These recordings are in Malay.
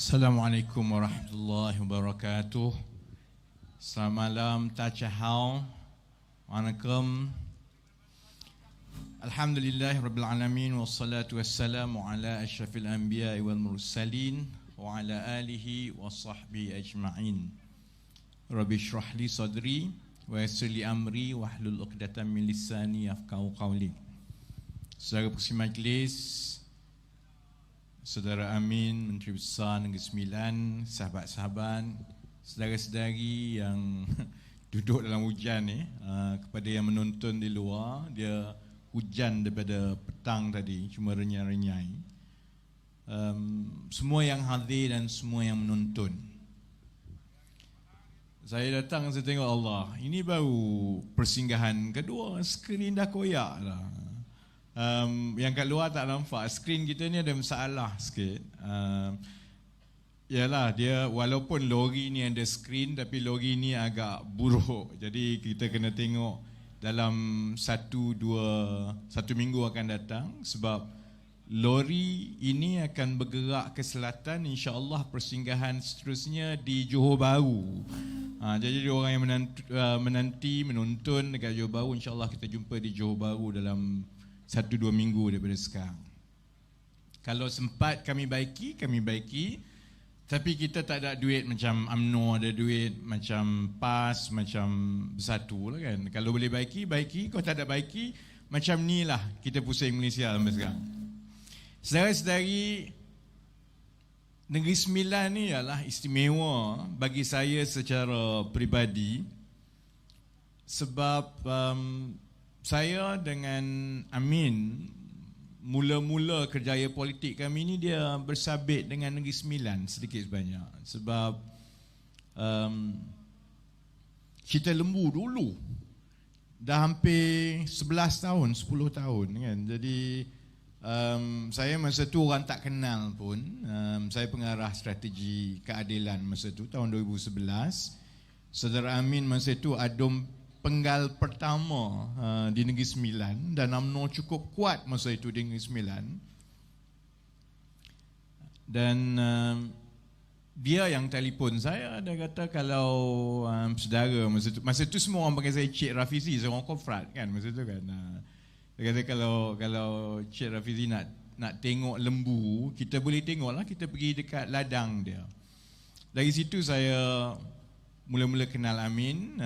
Assalamualaikum warahmatullahi wabarakatuh. Selamat malam, Tachahau. Waalaikum. Alhamdulillahirabbil alamin wassalatu wassalamu ala asyrafil anbiya'i wal mursalin wa ala alihi wa sahbihi ajma'in. Rabbi shrah li sadri wa yassir li amri wahlul 'uqdatam min lisani yafqahu qawli. Saudara pengurusi majlis, Saudara Amin, Menteri Besar Negeri Sembilan, sahabat-sahabat, saudara-saudari yang duduk dalam hujan ni, kepada yang menonton di luar, dia hujan daripada petang tadi, cuma renyai-renyai. Semua yang hadir dan semua yang menonton. Saya datang, saya tengok Allah, ini baru persinggahan kedua, skrin dah koyak lah. Yang kat luar tak nampak, skrin kita ni ada masalah sikit. Yalah, dia walaupun lori ni ada skrin, tapi lori ni agak buruk. Jadi kita kena tengok dalam satu minggu akan datang. Sebab lori ini akan bergerak ke selatan, insya-Allah persinggahan seterusnya di Johor Bahru. Jadi orang yang menanti menonton dekat Johor Bahru, insya-Allah kita jumpa di Johor Bahru dalam 1-2 minggu daripada sekarang. Kalau sempat kami baiki. Tapi kita tak ada duit macam UMNO ada duit, macam PAS, macam Bersatu lah kan. Kalau boleh baiki. Kalau tak ada baiki, macam ni lah kita pusing Malaysia sampai sekarang. Saudara-saudari, Negeri Sembilan ni ialah istimewa bagi saya secara peribadi. Sebab saya dengan Amin, mula-mula kerjaya politik kami ni dia bersabit dengan Negeri Sembilan sedikit sebanyak. Sebab kita lembu dulu dah hampir 11 tahun, 10 tahun kan. Jadi saya masa tu orang tak kenal pun. Saya pengarah strategi keadilan masa tu tahun 2011. Saudara Amin masa tu adum penggal pertama di Negeri Sembilan dan UMNO cukup kuat masa itu di Negeri Sembilan. Dan dia yang telefon saya, dia kata kalau saudara masa tu semua orang panggil saya Cik Rafizi, saya orang Kofrat kan masa tu kan. Dia kata kalau Cik Rafizi nak tengok lembu, kita boleh tengoklah, kita pergi dekat ladang dia. Dari situ saya mula-mula kenal Amin,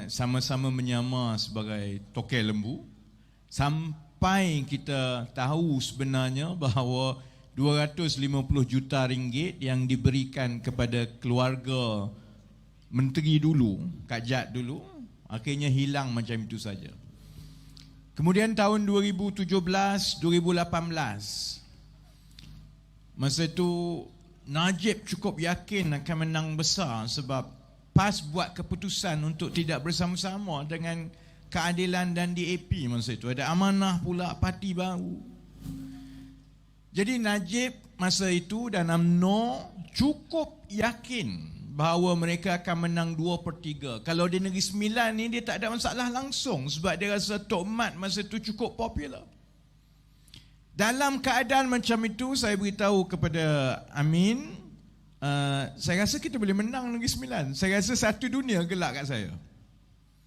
sama-sama menyamar sebagai tokel lembu, sampai kita tahu sebenarnya bahawa 250 juta ringgit yang diberikan kepada keluarga menteri dulu, Kak Jad dulu, akhirnya hilang macam itu saja. Kemudian tahun 2017-2018, masa itu Najib cukup yakin akan menang besar sebab PAS buat keputusan untuk tidak bersama-sama dengan Keadilan dan DAP masa itu. Ada amanah pula parti baru. Jadi Najib masa itu dan UMNO cukup yakin bahawa mereka akan menang 2/3. Kalau di Negeri Sembilan ni dia tak ada masalah langsung sebab dia rasa Tok Mat masa itu cukup popular. Dalam keadaan macam itu saya beritahu kepada Amin, saya rasa kita boleh menang Negeri Sembilan. Saya rasa satu dunia gelak kat saya.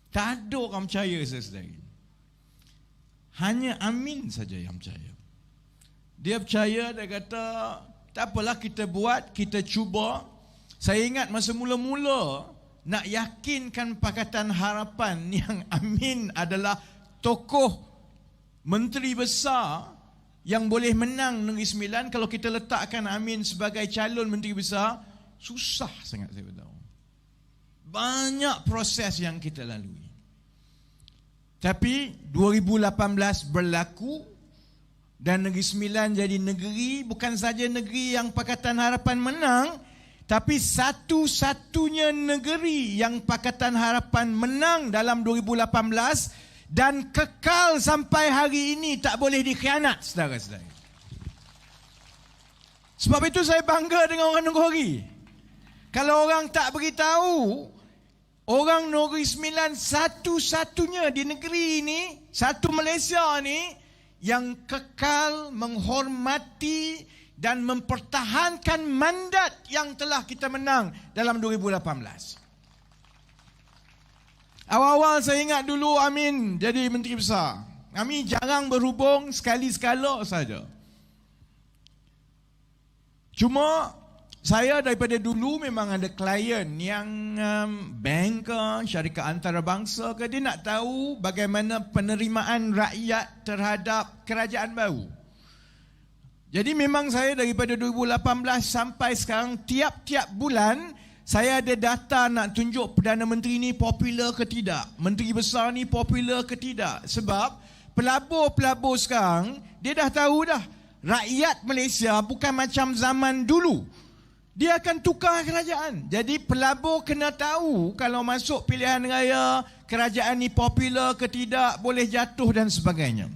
Tak ada orang percaya saya sendiri. Hanya Amin saja yang percaya. Dia percaya, dia kata tak apalah kita buat, kita cuba. Saya ingat masa mula-mula nak yakinkan Pakatan Harapan yang Amin adalah tokoh menteri besar yang boleh menang Negeri Sembilan, kalau kita letakkan Amin sebagai calon menteri besar, susah sangat saya beritahu. Banyak proses yang kita lalui. Tapi 2018 berlaku dan Negeri Sembilan jadi negeri, bukan saja negeri yang Pakatan Harapan menang, tapi satu-satunya negeri yang Pakatan Harapan menang dalam 2018 dan kekal sampai hari ini, tak boleh dikhianat, saudara-saudara. Sebab itu saya bangga dengan orang Negeri. Kalau orang tak beritahu, orang Negeri Sembilan satu-satunya di negeri ini, satu Malaysia ni, yang kekal menghormati dan mempertahankan mandat yang telah kita menang dalam 2018. Awal-awal saya ingat dulu Amin jadi Menteri Besar. Kami jarang berhubung, sekali-sekala saja. Cuma saya daripada dulu memang ada klien yang bank ke, syarikat antarabangsa ke, dia nak tahu bagaimana penerimaan rakyat terhadap kerajaan baru. Jadi memang saya daripada 2018 sampai sekarang tiap-tiap bulan saya ada data nak tunjuk Perdana Menteri ni popular ke tidak, Menteri Besar ni popular ke tidak. Sebab pelabur-pelabur sekarang dia dah tahu dah rakyat Malaysia bukan macam zaman dulu. Dia akan tukar kerajaan. Jadi pelabur kena tahu kalau masuk pilihan raya kerajaan ni popular ke tidak, boleh jatuh dan sebagainya.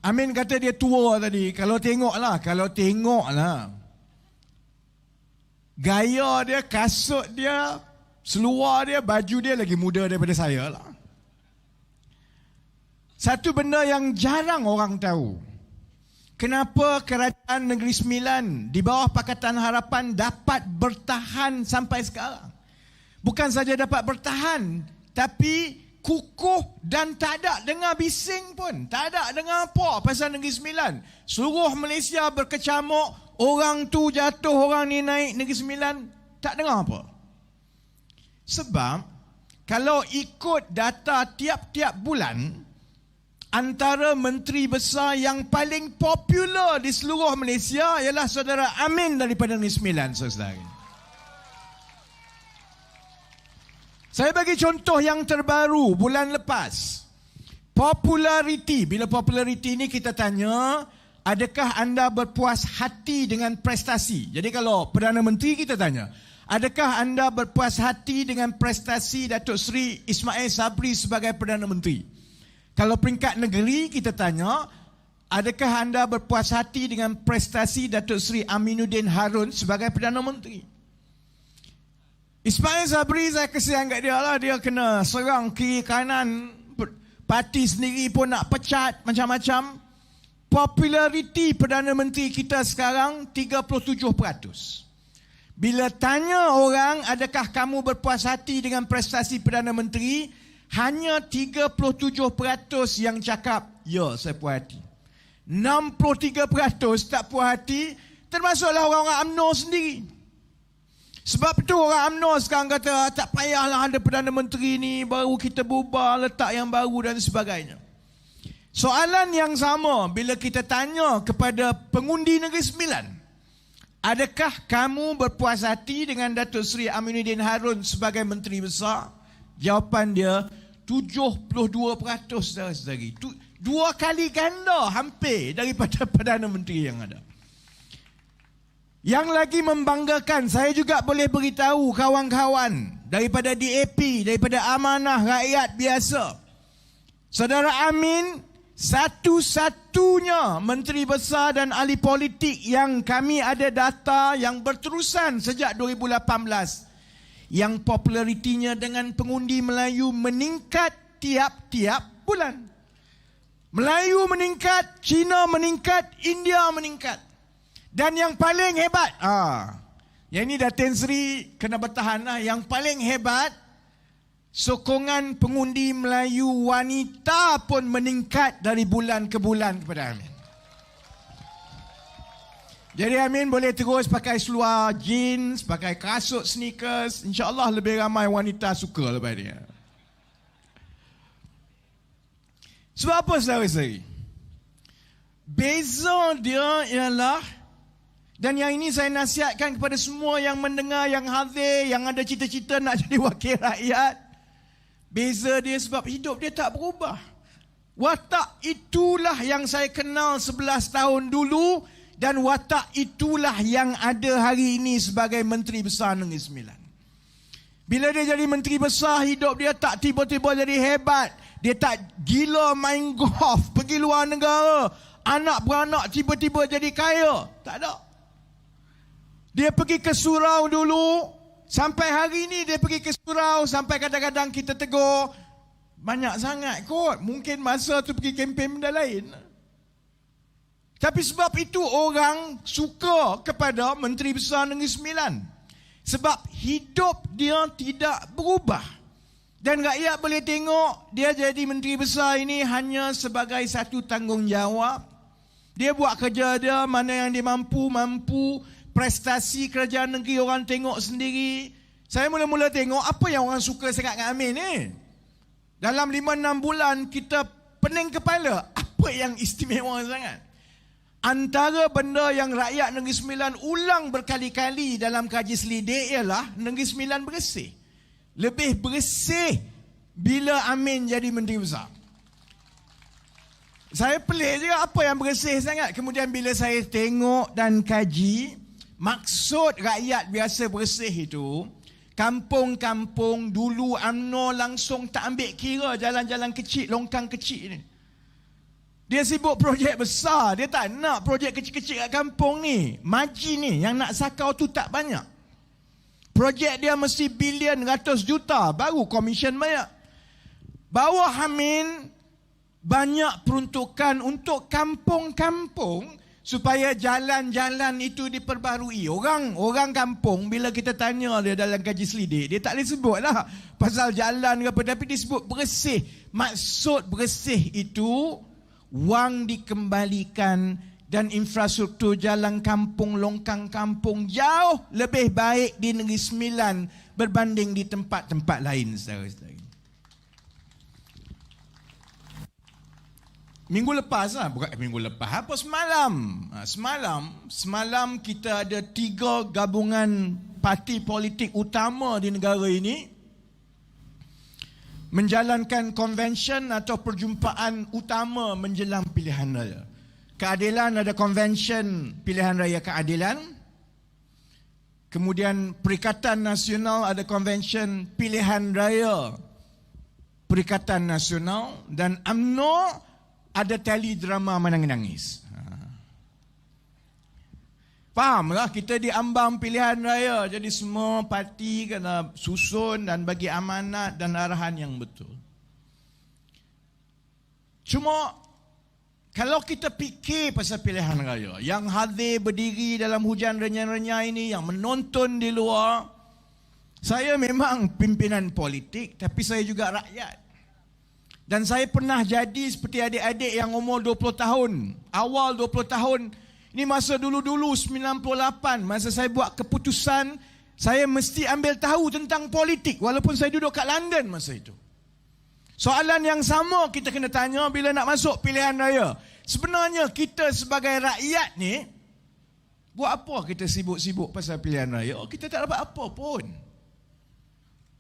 Amin kata dia tua tadi. Kalau tengoklah. Gaya dia, kasut dia, seluar dia, baju dia lagi muda daripada saya lah. Satu benda yang jarang orang tahu. Kenapa Kerajaan Negeri Sembilan di bawah Pakatan Harapan dapat bertahan sampai sekarang? Bukan saja dapat bertahan, tapi kukuh dan tak ada dengar bising pun. Tak ada dengar apa pasal Negeri Sembilan. Seluruh Malaysia berkecamuk, orang tu jatuh, orang ni naik, Negeri Sembilan tak dengar apa. Sebab kalau ikut data tiap-tiap bulan, antara menteri besar yang paling popular di seluruh Malaysia ialah saudara Amin daripada Negeri Sembilan, saudara. Saya bagi contoh yang terbaru bulan lepas. Populariti. Bila populariti ni kita tanya, adakah anda berpuas hati dengan prestasi? Jadi kalau Perdana Menteri kita tanya, adakah anda berpuas hati dengan prestasi Datuk Seri Ismail Sabri sebagai Perdana Menteri? Kalau peringkat negeri kita tanya, adakah anda berpuas hati dengan prestasi Datuk Seri Aminuddin Harun sebagai Perdana Menteri? Ismail Sabri, saya kesian kat dia lah. Dia kena serang kiri kanan. Parti sendiri pun nak pecat macam-macam. Populariti Perdana Menteri kita sekarang 37%. Bila tanya orang, adakah kamu berpuas hati dengan prestasi Perdana Menteri? Hanya 37% yang cakap, ya saya puas hati. 63% tak puas hati, termasuklah orang-orang UMNO sendiri. Sebab itu orang UMNO sekarang kata, tak payahlah ada Perdana Menteri ni, baru kita bubar, letak yang baru dan sebagainya. Soalan yang sama bila kita tanya kepada pengundi Negeri Sembilan, adakah kamu berpuas hati dengan Datuk Seri Aminuddin Harun sebagai Menteri Besar? Jawapan dia 72%, saudara-saudari. Dua kali ganda hampir daripada Perdana Menteri yang ada. Yang lagi membanggakan, saya juga boleh beritahu kawan-kawan daripada DAP, daripada Amanah Rakyat Biasa, saudara Amin satu-satunya Menteri Besar dan ahli politik yang kami ada data yang berterusan sejak 2018 yang popularitinya dengan pengundi Melayu meningkat tiap-tiap bulan. Melayu meningkat, Cina meningkat, India meningkat. Dan yang paling hebat, yang ini Datin Seri kena bertahan lah. Yang paling hebat, sokongan pengundi Melayu wanita pun meningkat dari bulan ke bulan kepada Amin. Jadi Amin boleh terus pakai seluar jeans, pakai kasut sneakers. InsyaAllah lebih ramai wanita suka lepas dia. Sebab apa saudara-saudari? Beza dia ialah, dan yang ini saya nasihatkan kepada semua yang mendengar, yang hadir, yang ada cita-cita nak jadi wakil rakyat. Beza dia sebab hidup dia tak berubah. Watak itulah yang saya kenal 11 tahun dulu, dan watak itulah yang ada hari ini sebagai Menteri Besar Negeri Sembilan. Bila dia jadi Menteri Besar, hidup dia tak tiba-tiba jadi hebat. Dia tak gila main golf, pergi luar negara, anak beranak tiba-tiba jadi kaya. Tak ada. Dia pergi ke surau dulu, sampai hari ini dia pergi ke surau, sampai kadang-kadang kita tegur, banyak sangat kot, mungkin masa tu pergi kempen benda lain. Tapi sebab itu orang suka kepada Menteri Besar Negeri Sembilan. Sebab hidup dia tidak berubah. Dan rakyat boleh tengok dia jadi Menteri Besar ini hanya sebagai satu tanggungjawab. Dia buat kerja dia, mana yang dia mampu. Prestasi kerajaan negeri orang tengok sendiri. Saya mula-mula tengok apa yang orang suka sangat dengan Amin ni. Dalam 5-6 bulan kita pening kepala. Apa yang istimewa sangat? Antara benda yang rakyat Negeri Sembilan ulang berkali-kali dalam kaji selidik ialah Negeri Sembilan bersih. Lebih bersih bila Amin jadi Menteri Besar. Saya pelik juga apa yang bersih sangat. Kemudian bila saya tengok dan kaji, maksud rakyat biasa bersih itu, kampung-kampung dulu UMNO langsung tak ambil kira jalan-jalan kecil, longkang kecil ni. Dia sibuk projek besar. Dia tak nak projek kecil-kecil kat kampung ni. Maji ni yang nak sakau tu tak banyak. Projek dia mesti bilion, ratus juta. Baru komisen banyak. Bawah Amin, banyak peruntukan untuk kampung-kampung supaya jalan-jalan itu diperbarui. Orang kampung bila kita tanya dia dalam kaji selidik, dia tak boleh sebut lah pasal jalan ke apa. Tapi dia sebut bersih. Maksud bersih itu wang dikembalikan dan infrastruktur jalan kampung, longkang kampung jauh lebih baik di Negeri Sembilan berbanding di tempat-tempat lain, saudara-saudara. Minggu lepas lah, bukan minggu lepas, apa semalam kita ada 3 gabungan parti politik utama di negara ini menjalankan konvensyen atau perjumpaan utama menjelang pilihan raya. Keadilan ada konvensyen pilihan raya keadilan. Kemudian Perikatan Nasional ada konvensyen pilihan raya Perikatan Nasional. Dan UMNO ada tali drama menangis-nangis. Fahamlah, kita diambang pilihan raya. Jadi semua parti kena susun dan bagi amanat dan arahan yang betul. Cuma kalau kita fikir pasal pilihan raya, yang hadir berdiri dalam hujan renyah-renyah ini, yang menonton di luar, saya memang pimpinan politik, tapi saya juga rakyat. Dan saya pernah jadi seperti adik-adik yang umur 20 tahun, awal 20 tahun. Ini masa dulu-dulu 98, masa saya buat keputusan, saya mesti ambil tahu tentang politik walaupun saya duduk kat London masa itu. Soalan yang sama kita kena tanya bila nak masuk pilihan raya. Sebenarnya kita sebagai rakyat ni, buat apa kita sibuk-sibuk pasal pilihan raya? Kita tak dapat apa pun.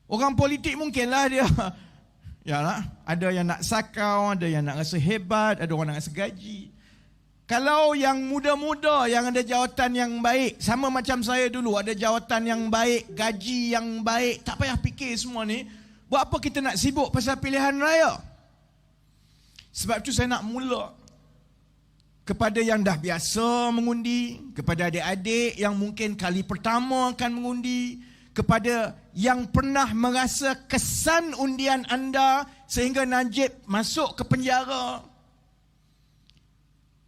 Orang politik mungkinlah dia, yalah, ada yang nak sakau, ada yang nak rasa hebat, ada orang nak rasa gaji. Kalau yang muda-muda yang ada jawatan yang baik, sama macam saya dulu, ada jawatan yang baik, gaji yang baik, tak payah fikir semua ni. Buat apa kita nak sibuk pasal pilihan raya? Sebab itu saya nak mula kepada yang dah biasa mengundi, kepada adik-adik yang mungkin kali pertama akan mengundi, kepada yang pernah merasa kesan undian anda sehingga Najib masuk ke penjara.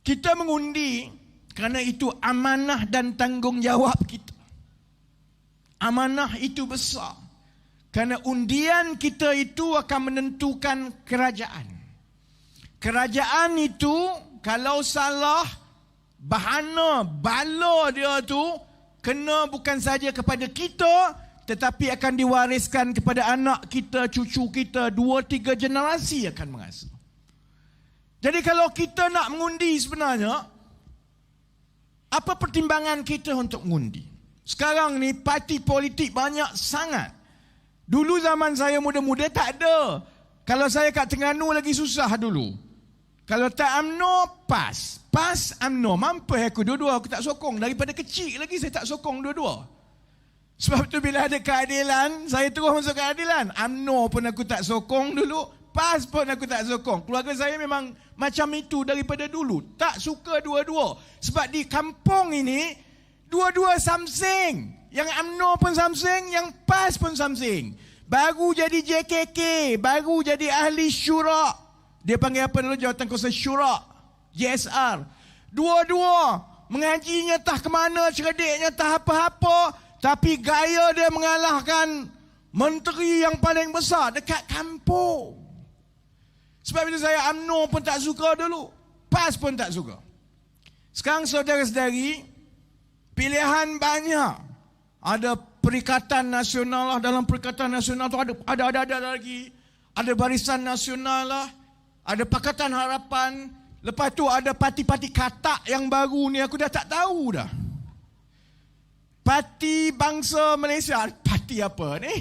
Kita mengundi kerana itu amanah dan tanggungjawab kita. Amanah itu besar. Kerana undian kita itu akan menentukan kerajaan. Kerajaan itu kalau salah, bahana, bala dia tu kena bukan saja kepada kita, tetapi akan diwariskan kepada anak kita, cucu kita, 2-3 generasi akan merasa. Jadi kalau kita nak mengundi sebenarnya, apa pertimbangan kita untuk mengundi? Sekarang ni parti politik banyak sangat. Dulu zaman saya muda-muda tak ada. Kalau saya kat Terengganu lagi susah dulu. Kalau tak UMNO, PAS. PAS, UMNO. Mampu aku dua-dua, aku tak sokong. Daripada kecil lagi saya tak sokong dua-dua. Sebab tu bila ada keadilan, saya terus masuk keadilan. UMNO pun aku tak sokong dulu. PAS pun aku tak sokong. Keluarga saya memang macam itu daripada dulu. Tak suka dua-dua. Sebab di kampung ini, dua-dua samsing. Yang UMNO pun samsing, yang PAS pun samsing. Baru jadi JKK, baru jadi ahli syura. Dia panggil apa dulu, jawatan kuasa syura, JSR. Dua-dua mengajinya tak ke mana, cerdiknya tak apa-apa, tapi gaya dia mengalahkan menteri yang paling besar dekat kampung. Sebab itu saya UMNO pun tak suka dulu, PAS pun tak suka. Sekarang saudara-saudari, pilihan banyak. Ada Perikatan Nasional lah, dalam Perikatan Nasional tu ada lagi. Ada Barisan Nasional lah, ada Pakatan Harapan. Lepas tu ada parti-parti katak yang baru ni, aku dah tak tahu dah. Parti Bangsa Malaysia, parti apa ni?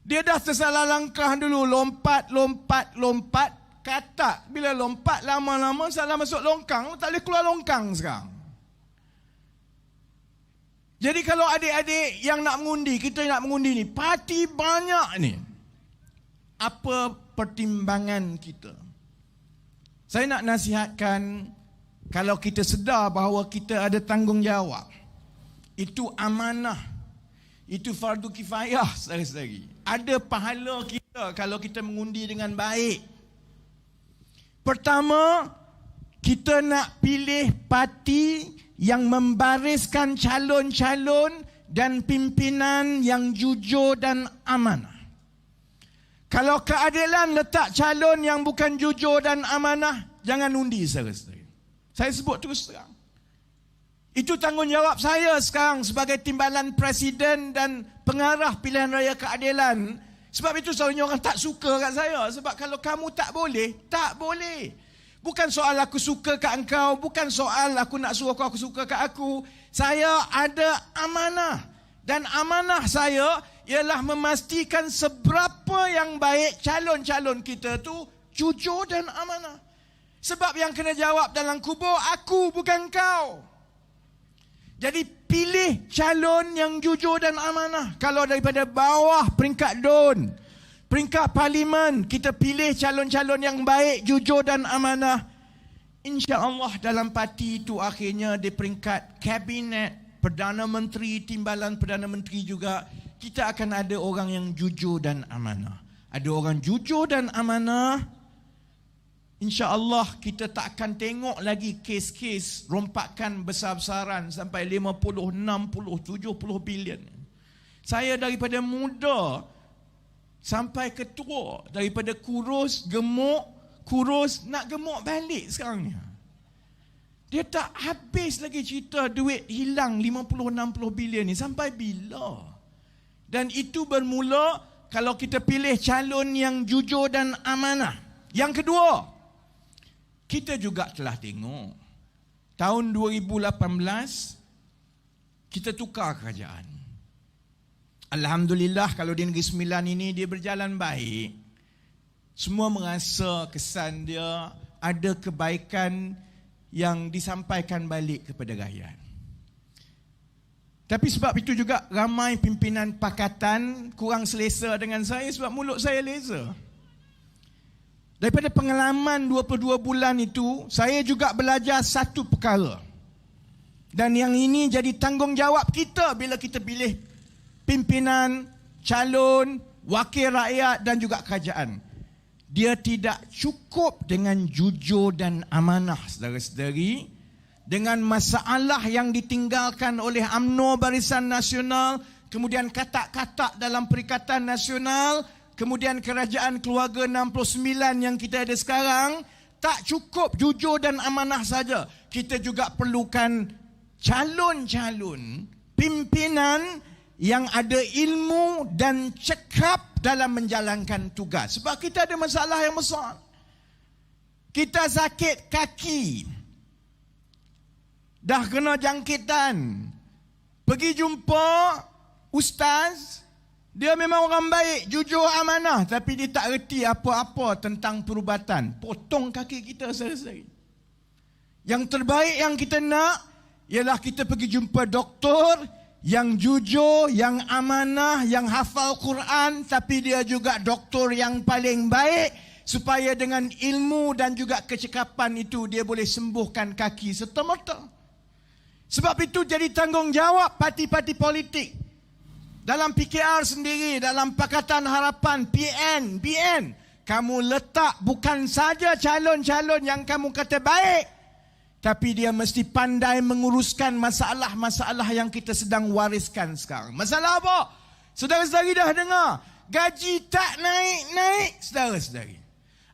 Dia dah tersalah langkah dulu, lompat. Katak, bila lompat lama-lama salah masuk longkang, tak boleh keluar longkang sekarang. Jadi kalau adik-adik yang nak mengundi, kita nak mengundi ni, parti banyak ni. Apa pertimbangan kita? Saya nak nasihatkan, kalau kita sedar bahawa kita ada tanggungjawab, itu amanah, itu fardu kifayah saudara-saudari. Ada pahala kita kalau kita mengundi dengan baik. Pertama, kita nak pilih parti yang membariskan calon-calon dan pimpinan yang jujur dan amanah. Kalau keadilan letak calon yang bukan jujur dan amanah, jangan undi saudara-saudara. Saya sebut terus terang. Itu tanggungjawab saya sekarang sebagai timbalan presiden dan pengarah pilihan raya keadilan. Sebab itu selalunya orang tak suka kat saya. Sebab kalau kamu tak boleh, tak boleh. Bukan soal aku suka kat engkau, bukan soal aku nak suruh kau aku suka kat aku. Saya ada amanah. Dan amanah saya ialah memastikan seberapa yang baik calon-calon kita tu jujur dan amanah. Sebab yang kena jawab dalam kubur aku, bukan kau. Jadi pilih calon yang jujur dan amanah. Kalau daripada bawah peringkat DUN, peringkat parlimen, kita pilih calon-calon yang baik, jujur dan amanah. InsyaAllah dalam parti itu akhirnya di peringkat kabinet, Perdana Menteri, timbalan Perdana Menteri juga, kita akan ada orang yang jujur dan amanah. Ada orang jujur dan amanah, InsyaAllah kita tak akan tengok lagi kes-kes rompakan besar-besaran sampai 50, 60, 70 bilion. Saya daripada muda sampai ke tua, daripada kurus, gemuk, kurus, nak gemuk balik sekarang ni. Dia tak habis lagi cerita duit hilang 50-60 bilion ni. Sampai bila? Dan itu bermula kalau kita pilih calon yang jujur dan amanah. Yang kedua, kita juga telah tengok tahun 2018 kita tukar kerajaan. Alhamdulillah kalau di Negeri Sembilan ini dia berjalan baik. Semua merasa kesan dia ada kebaikan yang disampaikan balik kepada rakyat. Tapi sebab itu juga ramai pimpinan pakatan kurang selesa dengan saya sebab mulut saya leza. Daripada pengalaman 22 bulan itu, saya juga belajar satu perkara. Dan yang ini jadi tanggungjawab kita bila kita pilih pimpinan, calon, wakil rakyat dan juga kerajaan. Dia tidak cukup dengan jujur dan amanah, saudara-saudari. Dengan masalah yang ditinggalkan oleh UMNO Barisan Nasional, kemudian katak-katak dalam Perikatan Nasional, kemudian Kerajaan Keluarga 69 yang kita ada sekarang, tak cukup jujur dan amanah saja. Kita juga perlukan calon-calon pimpinan yang ada ilmu dan cekap dalam menjalankan tugas. Sebab kita ada masalah yang besar. Kita sakit kaki, dah kena jangkitan, pergi jumpa ustaz, dia memang orang baik, jujur, amanah, tapi dia tak reti apa-apa tentang perubatan. Potong kaki kita sehari-hari. Yang terbaik yang kita nak ialah kita pergi jumpa doktor yang jujur, yang amanah, yang hafal Quran, tapi dia juga doktor yang paling baik, supaya dengan ilmu dan juga kecekapan itu dia boleh sembuhkan kaki serta-merta. Sebab itu jadi tanggungjawab parti-parti politik. Dalam PKR sendiri, dalam Pakatan Harapan, PN, kamu letak bukan saja calon-calon yang kamu kata baik, tapi dia mesti pandai menguruskan masalah-masalah yang kita sedang wariskan sekarang. Masalah apa? Saudara-saudari dah dengar, gaji tak naik-naik, saudara-saudari.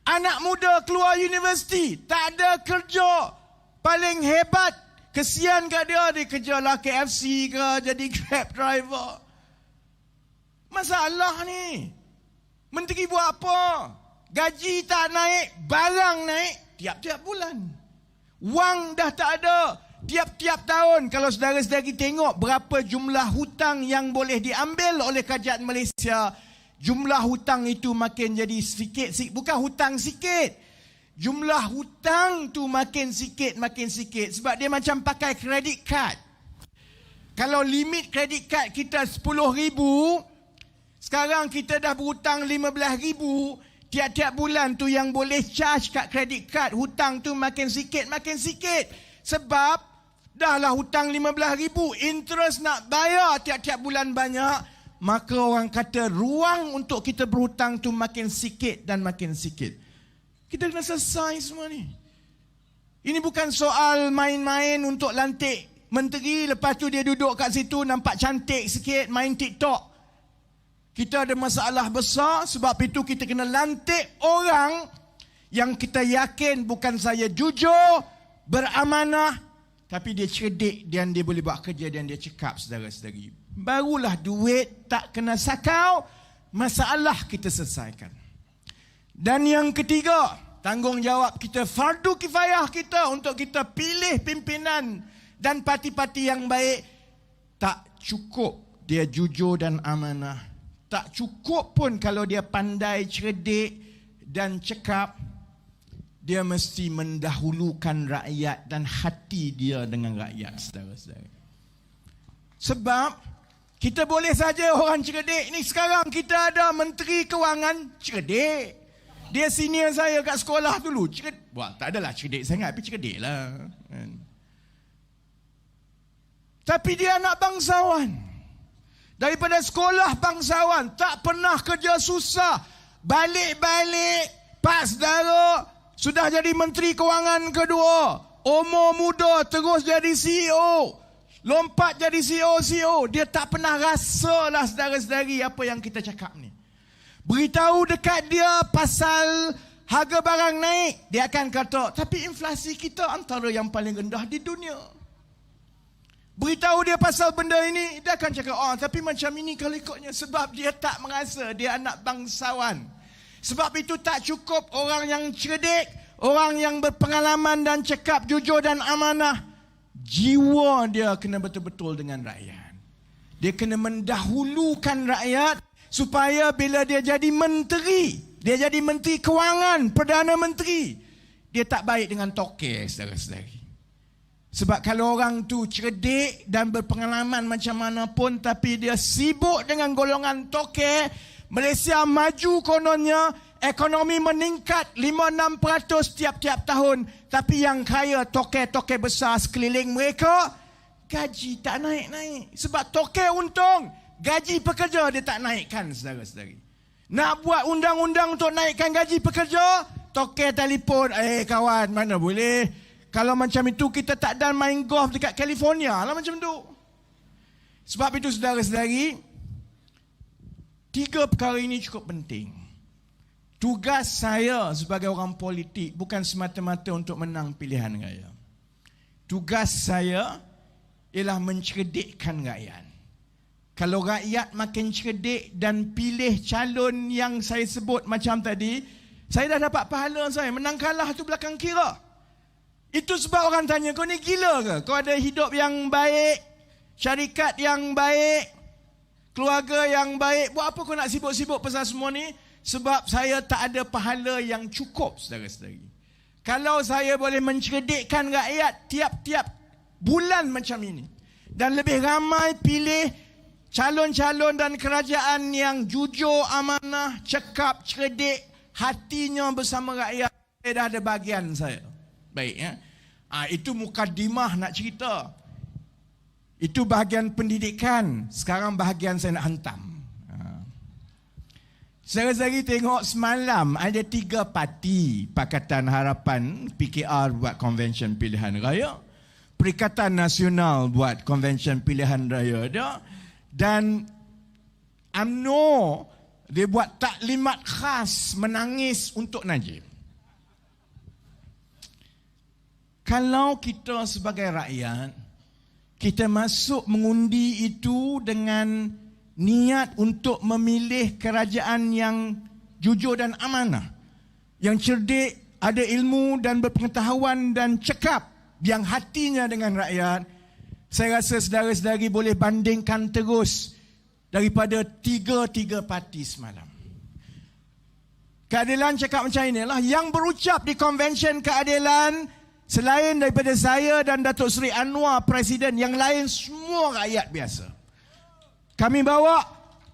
Anak muda keluar universiti, tak ada kerja. Paling hebat, kesian kat dia, dia kerjalah KFC ke, jadi Grab driver. Masalah ni. Menteri buat apa? Gaji tak naik, barang naik tiap-tiap bulan. Wang dah tak ada. Tiap-tiap tahun, kalau saudara-saudari tengok berapa jumlah hutang yang boleh diambil oleh kerajaan Malaysia, jumlah hutang itu makin jadi sikit. Bukan hutang sikit. Jumlah hutang tu makin sikit. Sebab dia macam pakai kredit card. Kalau limit kredit card kita 10,000, sekarang kita dah berhutang 15,000. Tiap-tiap bulan tu yang boleh charge kat kredit card, hutang tu makin sikit. Sebab dahlah hutang 15,000, interest nak bayar tiap-tiap bulan banyak, maka orang kata ruang untuk kita berhutang tu makin sikit dan makin sikit. Kita kena selesai semua ni. Ini bukan soal main-main untuk lantik menteri, lepas tu dia duduk kat situ nampak cantik sikit, main TikTok. Kita ada masalah besar, sebab itu kita kena lantik orang yang kita yakin bukan saya jujur, beramanah, tapi dia cerdik dan dia boleh buat kerja dan dia cekap, saudara-saudari. Barulah duit tak kena sakau, masalah kita selesaikan. Dan yang ketiga, tanggungjawab kita, fardu kifayah kita untuk kita pilih pimpinan dan parti-parti yang baik. Tak cukup dia jujur dan amanah. Tak cukup pun kalau dia pandai, cerdik dan cekap. Dia mesti mendahulukan rakyat dan hati dia dengan rakyat, saudara-saudara. Sebab kita boleh saja orang cerdik ni. Sekarang kita ada Menteri Kewangan cerdik. Dia senior saya kat sekolah dulu. Wah, tak adalah cerdik sangat, tapi cerdik lah. Tapi dia anak bangsawan. Daripada sekolah bangsawan, tak pernah kerja susah. Balik-balik, Pak Saudara, sudah jadi Menteri Kewangan kedua. Umur muda, terus jadi CEO. Lompat jadi CEO. Dia tak pernah rasa lah, saudara-saudari, apa yang kita cakap ni. Beritahu dekat dia pasal harga barang naik, dia akan kata, tapi inflasi kita antara yang paling rendah di dunia. Beritahu dia pasal benda ini, dia akan cakap, tapi macam ini kalau ikutnya. Sebab dia tak merasa, dia anak bangsawan. Sebab itu tak cukup orang yang cerdik, orang yang berpengalaman dan cakap jujur dan amanah. Jiwa dia kena betul-betul dengan rakyat. Dia kena mendahulukan rakyat, supaya bila dia jadi menteri, dia jadi Menteri Kewangan, Perdana Menteri, dia tak baik dengan toke, saudara-saudari. Sebab kalau orang tu cerdik dan berpengalaman macam mana pun, tapi dia sibuk dengan golongan toke, Malaysia maju kononnya, ekonomi meningkat 5-6% tiap-tiap tahun, tapi yang kaya toke-toke besar sekeliling mereka, gaji tak naik-naik. Sebab toke untung, gaji pekerja dia tak naikkan, saudara-saudari. Nak buat undang-undang untuk naikkan gaji pekerja, toke telefon, kawan, mana boleh. Kalau macam itu kita tak ada main golf dekat California lah macam tu. Sebab itu, saudara-saudari, 3 perkara ini cukup penting. Tugas saya sebagai orang politik bukan semata-mata untuk menang pilihan raya. Tugas saya ialah mencerdikkan rakyat. Kalau rakyat makin cerdik dan pilih calon yang saya sebut macam tadi, saya dah dapat pahala saya. Menang kalah tu belakang kira. Itu sebab orang tanya, kau ni gila ke? Kau ada hidup yang baik, syarikat yang baik, keluarga yang baik, buat apa kau nak sibuk-sibuk pasal semua ni? Sebab saya tak ada pahala yang cukup, saudara-saudari. Kalau saya boleh mencerdikkan rakyat tiap-tiap bulan macam ini, dan lebih ramai pilih calon-calon dan kerajaan yang jujur, amanah, cekap, cerdik, hatinya bersama rakyat, saya dah ada bahagian saya. Baik, ya. Itu mukadimah nak cerita. Itu bahagian pendidikan. Sekarang bahagian saya nak hantam. Saudara-saudari tengok semalam ada 3 parti Pakatan Harapan PKR buat konvensyen pilihan raya, Perikatan Nasional buat konvensyen pilihan raya dia, dan UMNO dia buat taklimat khas menangis untuk Najib. Kalau kita sebagai rakyat, kita masuk mengundi itu dengan niat untuk memilih kerajaan yang jujur dan amanah, yang cerdik, ada ilmu dan berpengetahuan dan cekap, yang hatinya dengan rakyat. Saya rasa saudara-saudari boleh bandingkan terus daripada 3 parti semalam. Keadilan cakap macam inilah, yang berucap di konvensyen keadilan selain daripada saya dan Datuk Seri Anwar Presiden, yang lain semua rakyat biasa. Kami bawa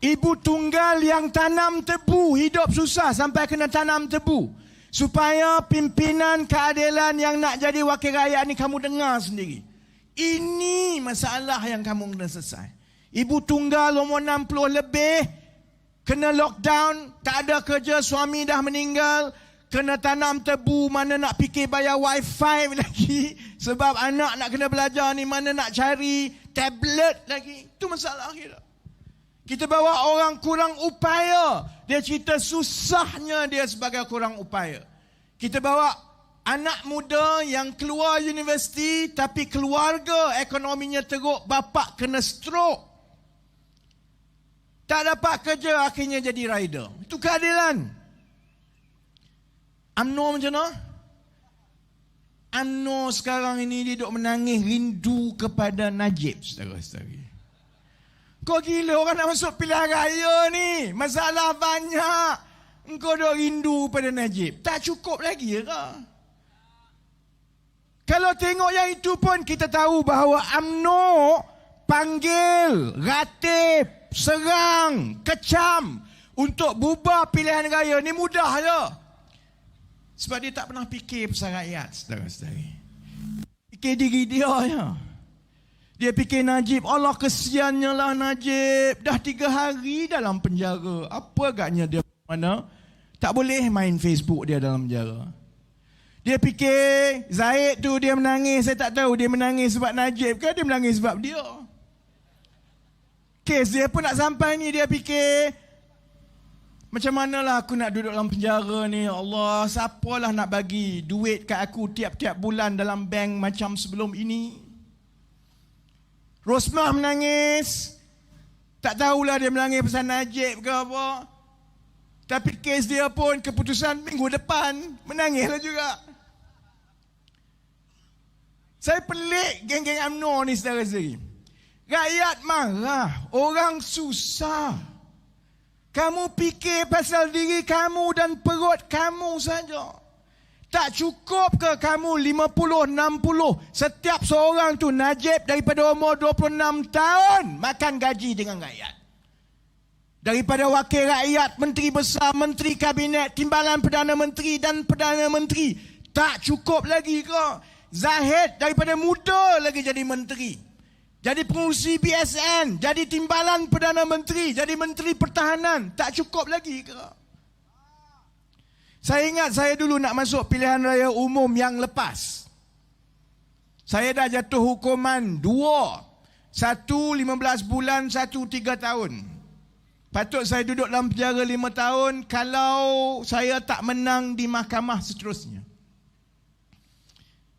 ibu tunggal yang tanam tebu, hidup susah sampai kena tanam tebu, supaya pimpinan keadilan yang nak jadi wakil rakyat ni kamu dengar sendiri. Ini masalah yang kamu kena selesai. Ibu tunggal umur 60 lebih, kena lockdown, tak ada kerja, suami dah meninggal, kena tanam tebu, mana nak fikir bayar wifi lagi, sebab anak nak kena belajar ni, mana nak cari tablet lagi. Itu masalah kita. Kita bawa orang kurang upaya, dia cerita susahnya dia sebagai kurang upaya. Kita bawa anak muda yang keluar universiti tapi keluarga ekonominya teruk, bapa kena stroke, tak dapat kerja, akhirnya jadi rider. Itu keadilan. UMNO macam mana? UMNO sekarang ini dia duk menangis rindu kepada Najib, saudara-saudari. Kau gila, orang nak masuk pilihan raya ni, masalah banyak, engkau duk rindu pada Najib. Tak cukup lagi ke? Kalau tengok yang itu pun kita tahu bahawa UMNO panggil, ratib, serang, kecam untuk bubar pilihan raya ni mudah je. Sebab dia tak pernah fikir pasal rakyat, saudara-saudari. Fikir diri dia je. Dia fikir Najib, Allah kesiannya lah Najib, dah 3 hari dalam penjara. Apa agaknya dia mana? Tak boleh main Facebook dia dalam penjara. Dia fikir Zaid tu dia menangis, saya tak tahu dia menangis sebab Najib ke dia menangis sebab dia. Kes dia pun nak sampai ni, dia fikir macam manalah aku nak duduk dalam penjara ni, Allah, siapalah nak bagi duit kat aku tiap-tiap bulan dalam bank macam sebelum ini. Rosmah menangis, tak tahulah dia menangis pasal Najib ke apa. Tapi kes dia pun keputusan minggu depan, menangislah juga. Saya pelik geng-geng UMNO ni, saudara-saudari. Rakyat marah, orang susah. Kamu fikir pasal diri kamu dan perut kamu saja. Tak cukup ke kamu 50, 60, setiap seorang tu Najib daripada umur 26 tahun makan gaji dengan rakyat. Daripada wakil rakyat, menteri besar, menteri kabinet, timbalan Perdana Menteri dan Perdana Menteri. Tak cukup lagi ke? Zahid daripada muda lagi jadi menteri. Jadi pengurusi BSN, jadi timbalan Perdana Menteri, jadi Menteri Pertahanan. Tak cukup lagi ke? Saya ingat saya dulu nak masuk pilihan raya umum yang lepas. Saya dah jatuh hukuman 2. 1 15 bulan, 1 3 tahun. Patut saya duduk dalam penjara 5 tahun kalau saya tak menang di mahkamah seterusnya.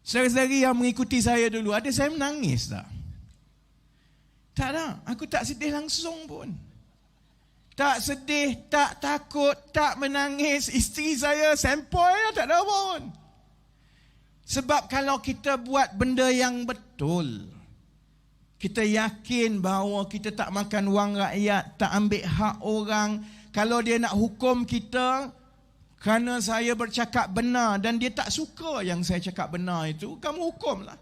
Saudara-saudari yang mengikuti saya dulu, ada saya menangis tak? Tak ada. Aku tak sedih langsung pun. Tak sedih, tak takut, tak menangis. Isteri saya sempoi, tak ada apa pun. Sebab kalau kita buat benda yang betul, kita yakin bahawa kita tak makan wang rakyat, tak ambil hak orang. Kalau dia nak hukum kita kerana saya bercakap benar dan dia tak suka yang saya cakap benar itu, kamu hukumlah.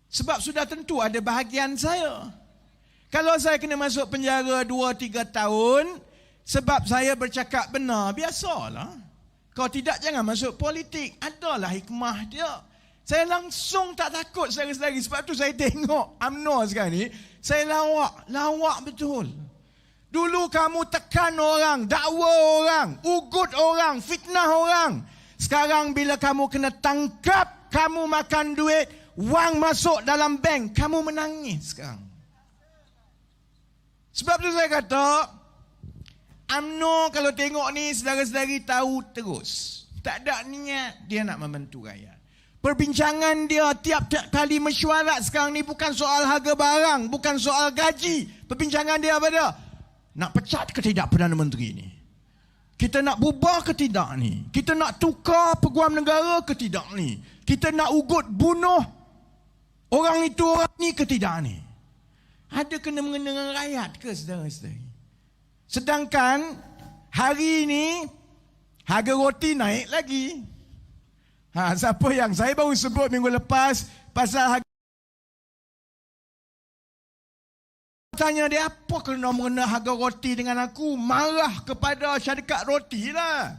Sebab sudah tentu ada bahagian saya. Kalau saya kena masuk penjara 2-3 tahun sebab saya bercakap benar, biasalah. Kalau tidak, jangan masuk politik. Adalah hikmah dia. Saya langsung tak takut saudara-saudari. Sebab tu saya tengok UMNO sekarang ni, saya lawak betul. Dulu kamu tekan orang, dakwa orang, ugut orang, fitnah orang. Sekarang bila kamu kena tangkap, kamu makan duit, wang masuk dalam bank, kamu menangis sekarang. Sebab tu saya kata, UMNO kalau tengok ni saudara-saudari tahu terus. Tak ada niat dia nak membantu rakyat. Perbincangan dia tiap-tiap kali mesyuarat sekarang ni bukan soal harga barang, bukan soal gaji. Perbincangan dia apa dia? Nak pecat ke tidak Perdana Menteri ni? Kita nak bubar ke tidak ni? Kita nak tukar peguam negara ke tidak ni? Kita nak ugut bunuh orang itu orang ni ke tidak ni? Ada kena-mengena dengan rakyat ke saudara-saudari? Sedangkan hari ini harga roti naik lagi. Siapa yang saya baru sebut minggu lepas pasal harga. Tanya dia, apa kena mengena harga roti dengan aku? Marah kepada syarikat roti lah.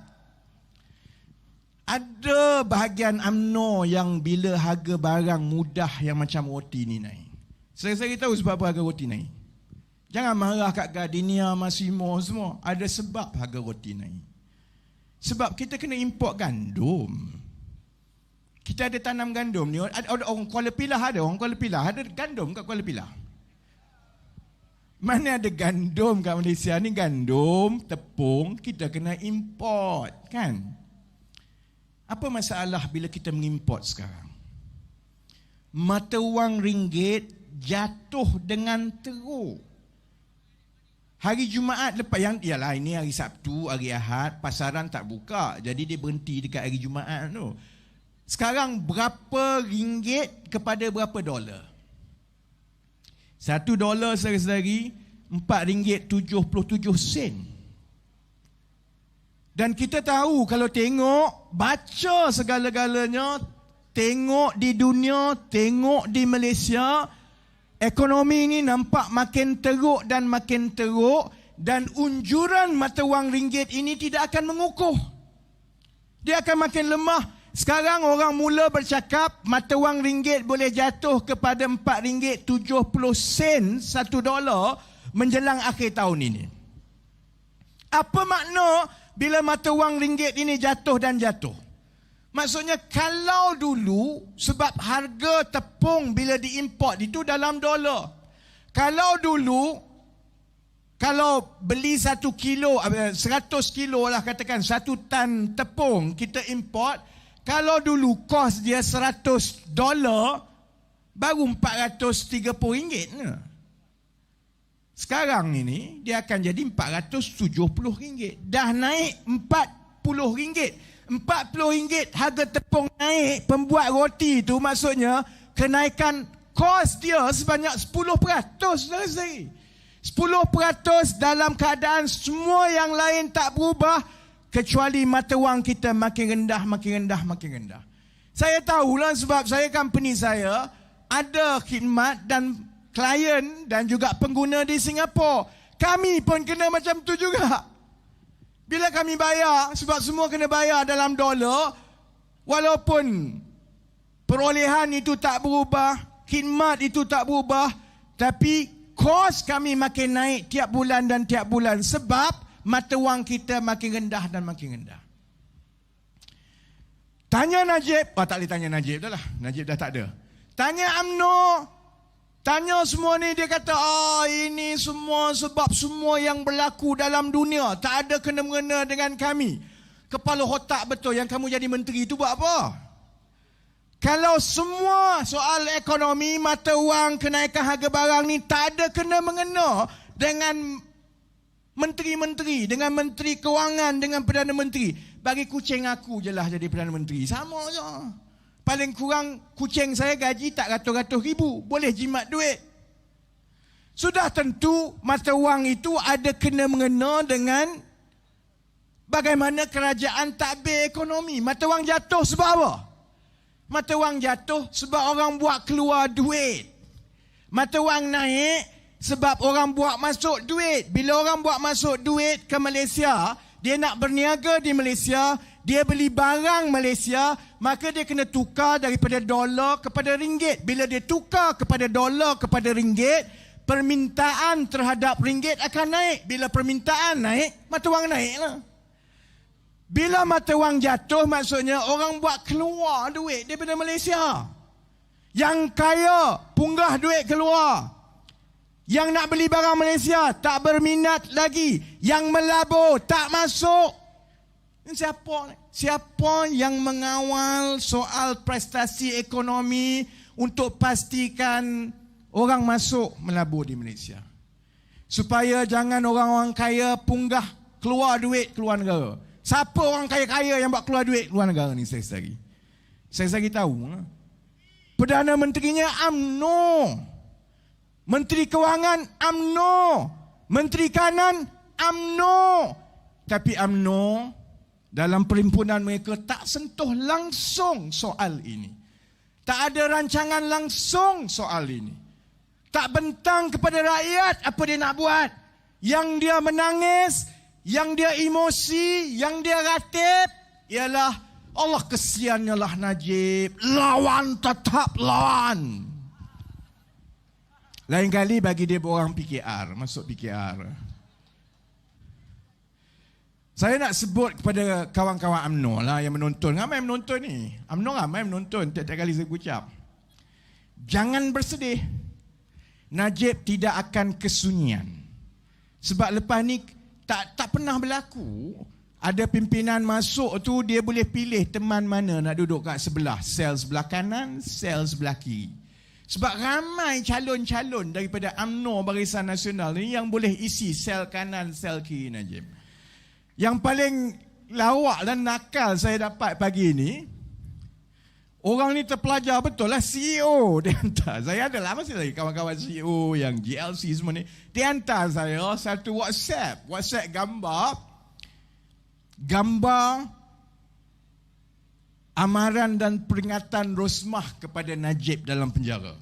Ada bahagian UMNO yang bila harga barang mudah yang macam roti ni naik. Saya tahu sebab apa harga roti naik. Jangan marah kat Gardenia, Massimo semua. Ada sebab harga roti naik. Sebab kita kena import gandum. Kita ada tanam gandum ni. Ada orang Kuala Pilah ada. Orang Kuala Pilah ada gandum kat Kuala Pilah. Mana ada gandum kat Malaysia ni, gandum, tepung, kita kena import, kan? Apa masalah bila kita mengimport sekarang? Mata wang ringgit jatuh dengan teruk. Hari Jumaat lepas, yang ialah ini hari Sabtu, hari Ahad, pasaran tak buka. Jadi dia berhenti dekat hari Jumaat tu. Sekarang berapa ringgit kepada berapa dolar? $1 saudara-saudari, RM4.77. Dan kita tahu kalau tengok, baca segala-galanya, tengok di dunia, tengok di Malaysia, ekonomi ini nampak makin teruk dan makin teruk, dan unjuran mata wang ringgit ini tidak akan mengukuh. Dia akan makin lemah. Sekarang orang mula bercakap mata wang ringgit boleh jatuh kepada RM4.70 $1 menjelang akhir tahun ini. Apa makna bila mata wang ringgit ini jatuh dan jatuh? Maksudnya kalau dulu sebab harga tepung bila diimport itu dalam dolar. Kalau dulu kalau beli 1 kilo, 100 kilo lah katakan, 1 tan tepung kita import. Kalau dulu kos dia $100, baru RM430. Sekarang ini dia akan jadi RM470. Dah naik RM40. RM40 harga tepung naik, pembuat roti itu maksudnya kenaikan kos dia sebanyak 10%. Saudara-saudari. 10% dalam keadaan semua yang lain tak berubah. Kecuali mata wang kita makin rendah, makin rendah, makin rendah. Saya tahulah sebab company saya ada khidmat dan klien dan juga pengguna di Singapura. Kami pun kena macam tu juga. Bila kami bayar, sebab semua kena bayar dalam dolar, walaupun perolehan itu tak berubah, khidmat itu tak berubah, tapi kos kami makin naik tiap bulan dan tiap bulan sebab mata wang kita makin rendah dan makin rendah. Tanya Najib, tak boleh tanya Najib dah lah. Najib dah tak ada. Tanya UMNO, tanya semua ni, dia kata, ini semua sebab semua yang berlaku dalam dunia, tak ada kena-mengena dengan kami. Kepala otak betul, yang kamu jadi menteri itu buat apa? Kalau semua soal ekonomi, mata wang, kenaikan harga barang ni tak ada kena-mengena dengan menteri-menteri, dengan menteri kewangan, dengan Perdana Menteri. Bagi kucing aku je lah jadi Perdana Menteri. Sama je. Paling kurang kucing saya gaji tak ratus-ratus ribu. Boleh jimat duit. Sudah tentu mata wang itu ada kena-mengena dengan bagaimana kerajaan takbir ekonomi. Mata wang jatuh sebab apa? Mata wang jatuh sebab orang buat keluar duit. Mata wang naik sebab orang buat masuk duit. Bila orang buat masuk duit ke Malaysia, dia nak berniaga di Malaysia, dia beli barang Malaysia, maka dia kena tukar daripada dolar kepada ringgit. Bila dia tukar kepada dolar kepada ringgit, permintaan terhadap ringgit akan naik. Bila permintaan naik, mata wang naiklah. Bila mata wang jatuh, maksudnya orang buat keluar duit daripada Malaysia. Yang kaya punggah duit keluar. Yang nak beli barang Malaysia tak berminat lagi. Yang melabur tak masuk. Siapa yang mengawal soal prestasi ekonomi untuk pastikan orang masuk melabur di Malaysia? Supaya jangan orang-orang kaya punggah keluar duit keluar negara. Siapa orang kaya-kaya yang buat keluar duit keluar negara ni saya sagi? Saya sagi tahu. Perdana Menterinya UMNO. Menteri Kewangan UMNO. Menteri Kanan UMNO. Tapi UMNO dalam perhimpunan mereka tak sentuh langsung soal ini. Tak ada rancangan langsung soal ini. Tak bentang kepada rakyat apa dia nak buat. Yang dia menangis, yang dia emosi, yang dia ratib ialah Allah kesiannya lah Najib. Lawan tetap lawan. Lain kali bagi dia orang PKR, masuk PKR. Saya nak sebut kepada kawan-kawan UMNO lah yang menonton. Ramai menonton ni. UMNO ramai menonton tiap-tiap kali saya ucap. Jangan bersedih. Najib tidak akan kesunyian. Sebab lepas ni tak pernah berlaku. Ada pimpinan masuk tu dia boleh pilih teman mana nak duduk kat sebelah. Sel sebelah kanan, sel sebelah kiri. Sebab ramai calon-calon daripada UMNO Barisan Nasional ni yang boleh isi sel kanan, sel kiri Najib. Yang paling lawak dan nakal saya dapat pagi ni, orang ni terpelajar betul lah, CEO dia hantar. Saya adalah masih lagi kawan-kawan CEO yang GLC semua ni. Dia hantar saya satu WhatsApp gambar amaran dan peringatan Rosmah kepada Najib dalam penjara.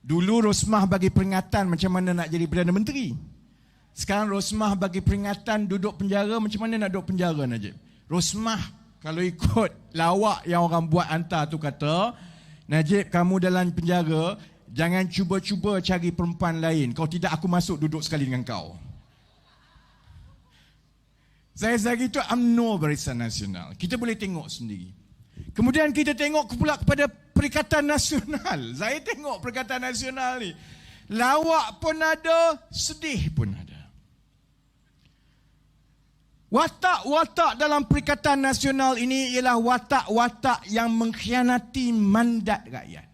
Dulu Rosmah bagi peringatan macam mana nak jadi Perdana Menteri. Sekarang Rosmah bagi peringatan duduk penjara, macam mana nak duduk penjara Najib. Rosmah kalau ikut lawak yang orang buat hantar tu kata, Najib kamu dalam penjara, jangan cuba-cuba cari perempuan lain. Kalau tidak aku masuk duduk sekali dengan kau. Saya gitu UMNO Barisan Nasional. Kita boleh tengok sendiri. Kemudian kita tengok pula kepada Perikatan Nasional. Saya tengok Perikatan Nasional ni. Lawak pun ada, sedih pun ada. Watak-watak dalam Perikatan Nasional ini ialah watak-watak yang mengkhianati mandat rakyat.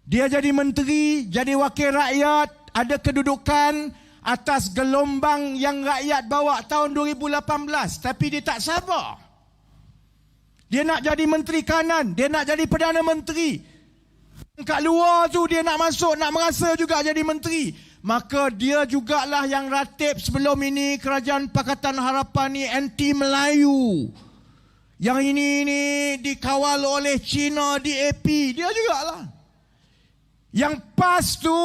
Dia jadi menteri, jadi wakil rakyat, ada kedudukan atas gelombang yang rakyat bawa tahun 2018. Tapi dia tak sabar. Dia nak jadi menteri kanan, dia nak jadi Perdana Menteri. Kat luar tu dia nak masuk, nak merasa juga jadi menteri. Maka dia jugalah yang ratib sebelum ini Kerajaan Pakatan Harapan ni anti Melayu. Yang ini dikawal oleh China, DAP. Dia jugalah. Yang PAS tu,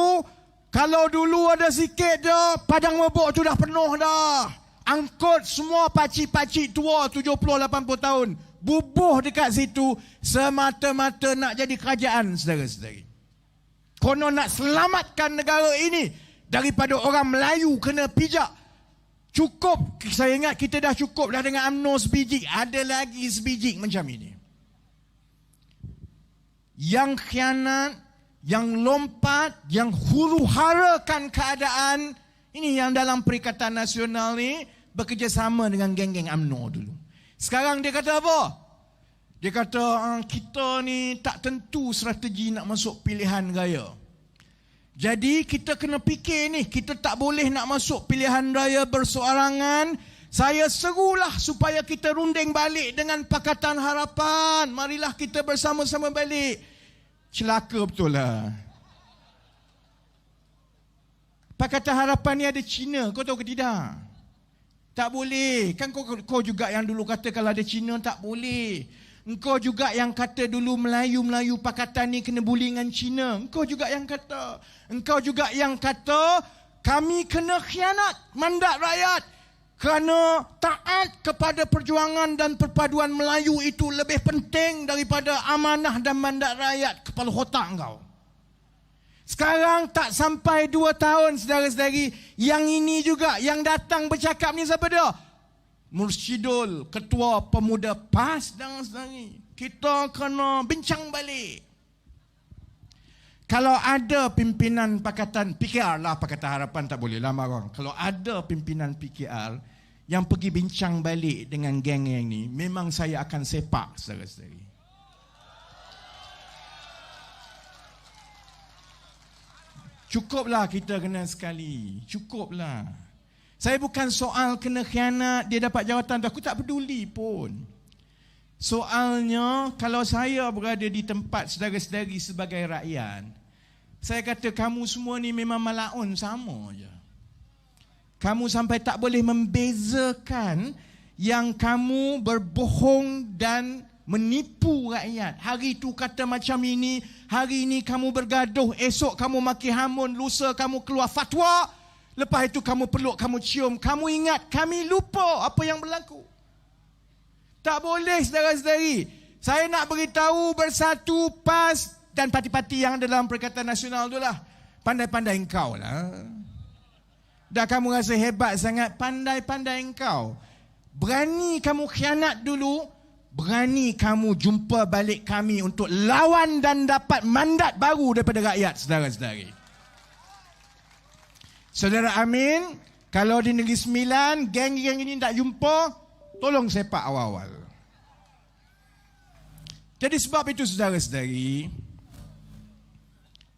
kalau dulu ada sikit dah, Padang Mebok tu dah penuh dah. Angkut semua pakcik-pakcik tua 70-80 tahun. Bubuh dekat situ semata-mata nak jadi kerajaan, saudara-saudari. Konon nak selamatkan negara ini daripada orang Melayu kena pijak. Cukup, saya ingat kita dah cukup dah dengan UMNO sebiji. Ada lagi sebiji macam ini. Yang khianat, yang lompat, yang huru-harakan keadaan. Ini yang dalam Perikatan Nasional ni bekerjasama dengan geng-geng UMNO dulu. Sekarang dia kata apa? Dia kata kita ni tak tentu strategi nak masuk pilihan raya. Jadi kita kena fikir ni, kita tak boleh nak masuk pilihan raya bersorangan. Saya serulah supaya kita runding balik dengan Pakatan Harapan. Marilah kita bersama-sama balik. Celaka betul lah. Pakatan Harapan ni ada Cina, kau tahu ke tidak? Tak boleh. Kan kau juga yang dulu kata kalau ada Cina tak boleh. Engkau juga yang kata dulu Melayu-Melayu Pakatan ni kena bully dengan Cina. Engkau juga yang kata. Engkau juga yang kata kami kena khianat mandat rakyat. Kerana taat kepada perjuangan dan perpaduan Melayu itu lebih penting daripada amanah dan mandat rakyat kepala otak engkau. Sekarang tak sampai 2 tahun saudara-saudari, yang ini juga yang datang bercakap ni siapa dia? Mursyidul, Ketua Pemuda PAS dan saudari. Kita kena bincang balik. Kalau ada pimpinan Pakatan PKR lah, Pakatan Harapan tak boleh lah marah. Kalau ada pimpinan PKR yang pergi bincang balik dengan geng yang ni, memang saya akan sepak saudara-saudari. Cukuplah kita kena sekali. Cukuplah. Saya bukan soal kena khianat, dia dapat jawatan. Aku tak peduli pun. Soalnya, kalau saya berada di tempat saudara-saudari sebagai rakyat, saya kata kamu semua ni memang malaun sama je. Kamu sampai tak boleh membezakan yang kamu berbohong dan menipu rakyat. Hari tu kata macam ini, hari ini kamu bergaduh, esok kamu maki hamun, lusa kamu keluar fatwa, lepas itu kamu peluk, kamu cium, kamu ingat, kami lupa apa yang berlaku. Tak boleh saudara-saudari. Saya nak beritahu Bersatu, PAS dan parti-parti yang dalam Perikatan Nasional tu lah. Pandai-pandai engkau lah. Dah kamu rasa hebat sangat, pandai-pandai engkau. Berani kamu khianat dulu, berani kamu jumpa balik kami untuk lawan dan dapat mandat baru daripada rakyat, saudara-saudari. Saudara Amin, kalau di Negeri Sembilan, geng-geng ini tak jumpa, tolong sepak awal-awal. Jadi sebab itu saudara-saudari,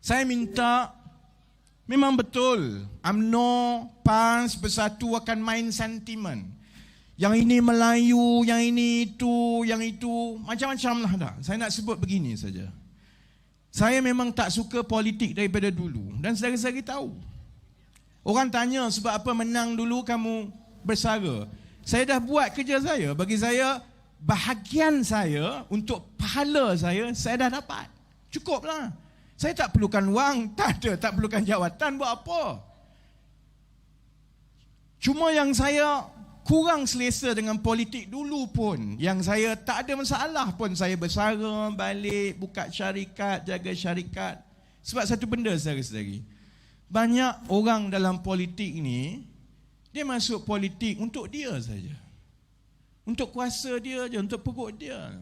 saya minta, memang betul, UMNO, PAS, Bersatu akan main sentimen. Yang ini Melayu, yang ini itu, yang itu, macam-macam lah dah. Saya nak sebut begini saja. Saya memang tak suka politik daripada dulu. Dan saudara-saudari tahu. Orang tanya sebab apa menang dulu kamu bersara. Saya dah buat kerja saya. Bagi saya, bahagian saya untuk pahala saya dah dapat. Cukuplah. Saya tak perlukan wang, tak perlukan jawatan, buat apa? Cuma yang saya kurang selesa dengan politik dulu pun, yang saya tak ada masalah pun, saya bersara balik, buka syarikat, jaga syarikat. Sebab satu benda saudara-saudari, banyak orang dalam politik ni, dia masuk politik untuk dia saja, untuk kuasa dia je, untuk perut dia.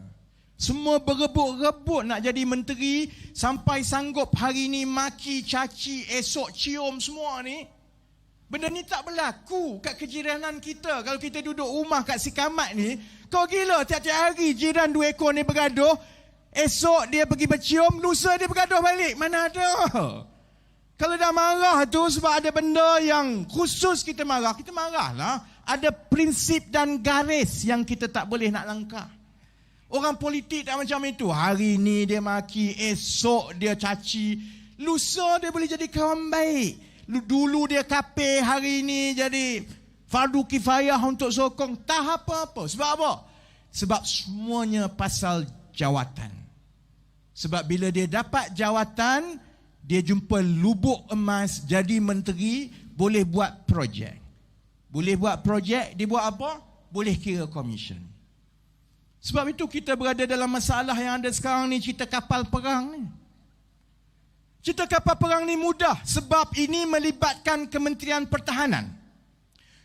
Semua berebut-rebut nak jadi menteri, sampai sanggup hari ni maki, caci, esok cium semua ni. Benda ni tak berlaku kat kejiranan kita. Kalau kita duduk rumah kat Sikamat ni, kau gila tiap-tiap hari jiran 2 ekor ni bergaduh, esok dia pergi bercium, lusa dia bergaduh balik. Mana ada? Kalau dah marah tu sebab ada benda yang khusus kita marahlah. Ada prinsip dan garis yang kita tak boleh nak langkah. Orang politik tak macam itu. Hari ni dia maki, esok dia caci, lusa dia boleh jadi kawan baik. Dulu dia kafir, hari ini jadi fardu kifayah untuk sokong. Tak apa-apa. Sebab apa? Sebab semuanya pasal jawatan. Sebab bila dia dapat jawatan, dia jumpa lubuk emas, jadi menteri, boleh buat projek. Boleh buat projek, dia buat apa? Boleh kira komisen. Sebab itu kita berada dalam masalah yang ada sekarang ni, cerita kapal perang ni. Cerita kapal perang ni mudah sebab ini melibatkan Kementerian Pertahanan.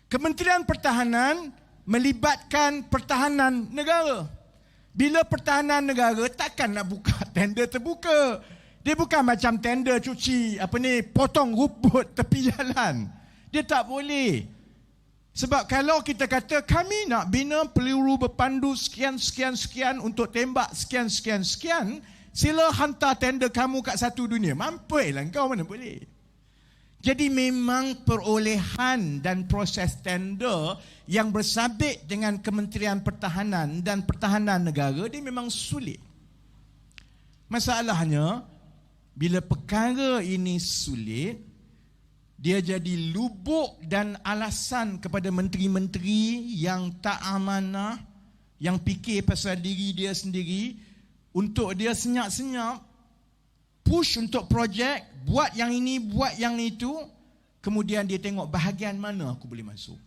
Kementerian Pertahanan melibatkan pertahanan negara. Bila pertahanan negara takkan nak buka tender terbuka. Dia bukan macam tender cuci potong rumput tepi jalan. Dia tak boleh. Sebab kalau kita kata kami nak bina peluru berpandu sekian untuk tembak sekian, sila hantar tender kamu kat satu dunia. Mampuilah kau, mana boleh. Jadi memang perolehan dan proses tender yang bersabit dengan Kementerian Pertahanan dan Pertahanan Negara, dia memang sulit. Masalahnya, bila perkara ini sulit, dia jadi lubuk dan alasan kepada menteri-menteri yang tak amanah, yang fikir pasal diri dia sendiri, untuk dia senyap-senyap, push untuk projek, buat yang ini, buat yang itu, kemudian dia tengok bahagian mana aku boleh masuk.